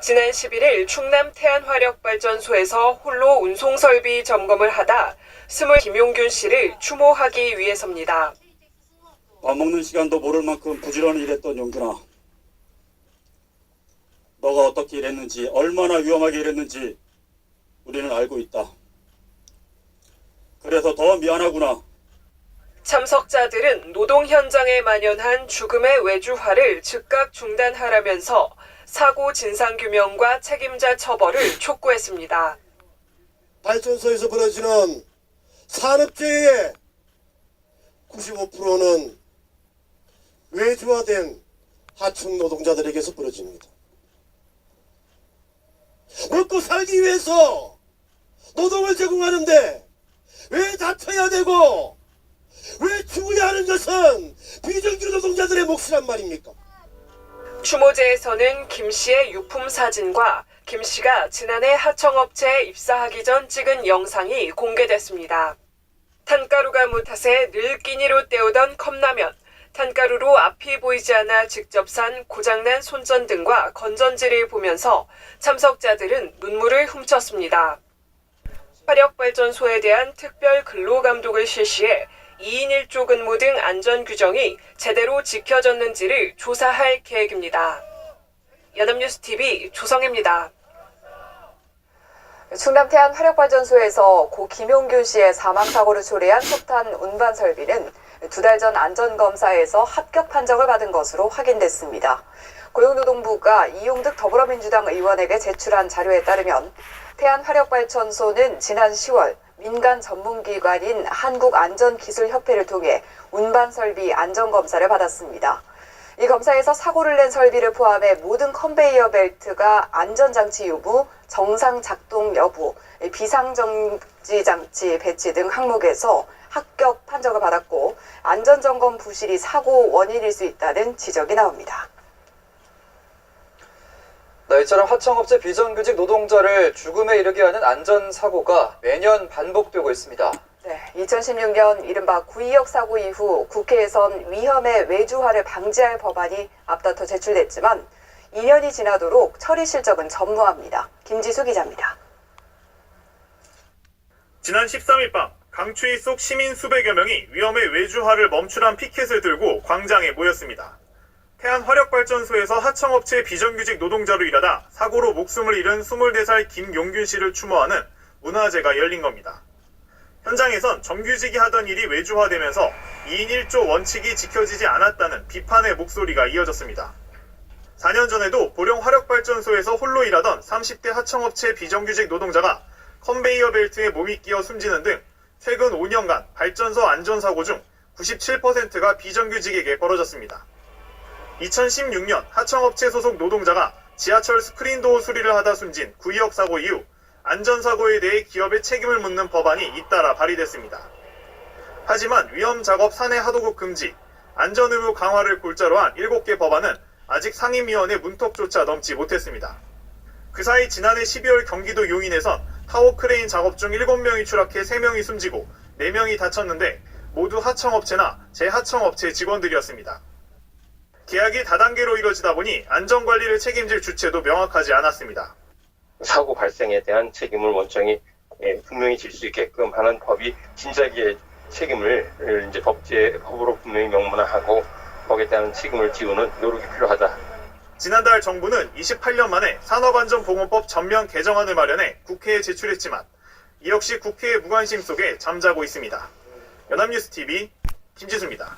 지난 11일 충남 태안화력발전소에서 홀로 운송설비 점검을 하다 김용균 씨를 추모하기 위해서입니다. 밥 먹는 시간도 모를 만큼 부지런히 일했던 용균아. 너가 어떻게 일했는지, 얼마나 위험하게 일했는지 우리는 알고 있다. 그래서 더 미안하구나. 참석자들은 노동 현장에 만연한 죽음의 외주화를 즉각 중단하라면서 사고 진상규명과 책임자 처벌을 촉구했습니다. 발전소에서 벌어지는 산업재해의 95%는 외주화된 하청 노동자들에게서 벌어집니다. 먹고 살기 위해서 노동을 제공하는데 왜 다쳐야 되고 왜 죽어야 하는 것은 비정규 노동자들의 몫이란 말입니까? 추모제에서는 김 씨의 유품 사진과 김 씨가 지난해 하청업체에 입사하기 전 찍은 영상이 공개됐습니다. 탄가루가 무탓에 늘 끼니로 때우던 컵라면, 탄가루로 앞이 보이지 않아 직접 산 고장난 손전 등과 건전지를 보면서 참석자들은 눈물을 훔쳤습니다. 화력발전소에 대한 특별 근로감독을 실시해 2인 1조 근무 등 안전 규정이 제대로 지켜졌는지를 조사할 계획입니다. 연합뉴스TV 조성혜입니다. 충남 태안 화력발전소에서 고 김용균 씨의 사망사고를 초래한 석탄 운반 설비는 2달 전 안전검사에서 합격 판정을 받은 것으로 확인됐습니다. 고용노동부가 이용득 더불어민주당 의원에게 제출한 자료에 따르면 태안 화력발전소는 지난 10월 민간 전문기관인 한국안전기술협회를 통해 운반설비 안전검사를 받았습니다. 이 검사에서 사고를 낸 설비를 포함해 모든 컨베이어 벨트가 안전장치 여부, 정상 작동 여부, 비상정지 장치 배치 등 항목에서 합격 판정을 받았고 안전점검 부실이 사고 원인일 수 있다는 지적이 나옵니다. 이처럼 하청업체 비정규직 노동자를 죽음에 이르게 하는 안전사고가 매년 반복되고 있습니다. 네, 2016년 이른바 구의역 사고 이후 국회에선 위험의 외주화를 방지할 법안이 앞다퉈 제출됐지만 2년이 지나도록 처리 실적은 전무합니다. 김지수 기자입니다. 지난 13일 밤 강추위 속 시민 수백여 명이 위험의 외주화를 멈추란 피켓을 들고 광장에 모였습니다. 태안 화력발전소에서 하청업체 비정규직 노동자로 일하다 사고로 목숨을 잃은 24살 김용균 씨를 추모하는 문화제가 열린 겁니다. 현장에선 정규직이 하던 일이 외주화되면서 2인 1조 원칙이 지켜지지 않았다는 비판의 목소리가 이어졌습니다. 4년 전에도 보령 화력발전소에서 홀로 일하던 30대 하청업체 비정규직 노동자가 컨베이어 벨트에 몸이 끼어 숨지는 등 최근 5년간 발전소 안전사고 중 97%가 비정규직에게 벌어졌습니다. 2016년 하청업체 소속 노동자가 지하철 스크린도어 수리를 하다 숨진 구의역 사고 이후 안전사고에 대해 기업의 책임을 묻는 법안이 잇따라 발의됐습니다. 하지만 위험작업 사내 하도급 금지, 안전의무 강화를 골자로 한 7개 법안은 아직 상임위원회 문턱조차 넘지 못했습니다. 그 사이 지난해 12월 경기도 용인에선 타워 크레인 작업 중 7명이 추락해 3명이 숨지고 4명이 다쳤는데 모두 하청업체나 재하청업체 직원들이었습니다. 계약이 다단계로 이뤄지다 보니 안전관리를 책임질 주체도 명확하지 않았습니다. 사고 발생에 대한 책임을 원청이 분명히 질 수 있게끔 하는 법이 진작에 책임을 이제 법으로 분명히 명문화하고 거기에 대한 책임을 지우는 노력이 필요하다. 지난달 정부는 28년 만에 산업안전보건법 전면 개정안을 마련해 국회에 제출했지만 이 역시 국회의 무관심 속에 잠자고 있습니다. 연합뉴스TV 김지수입니다.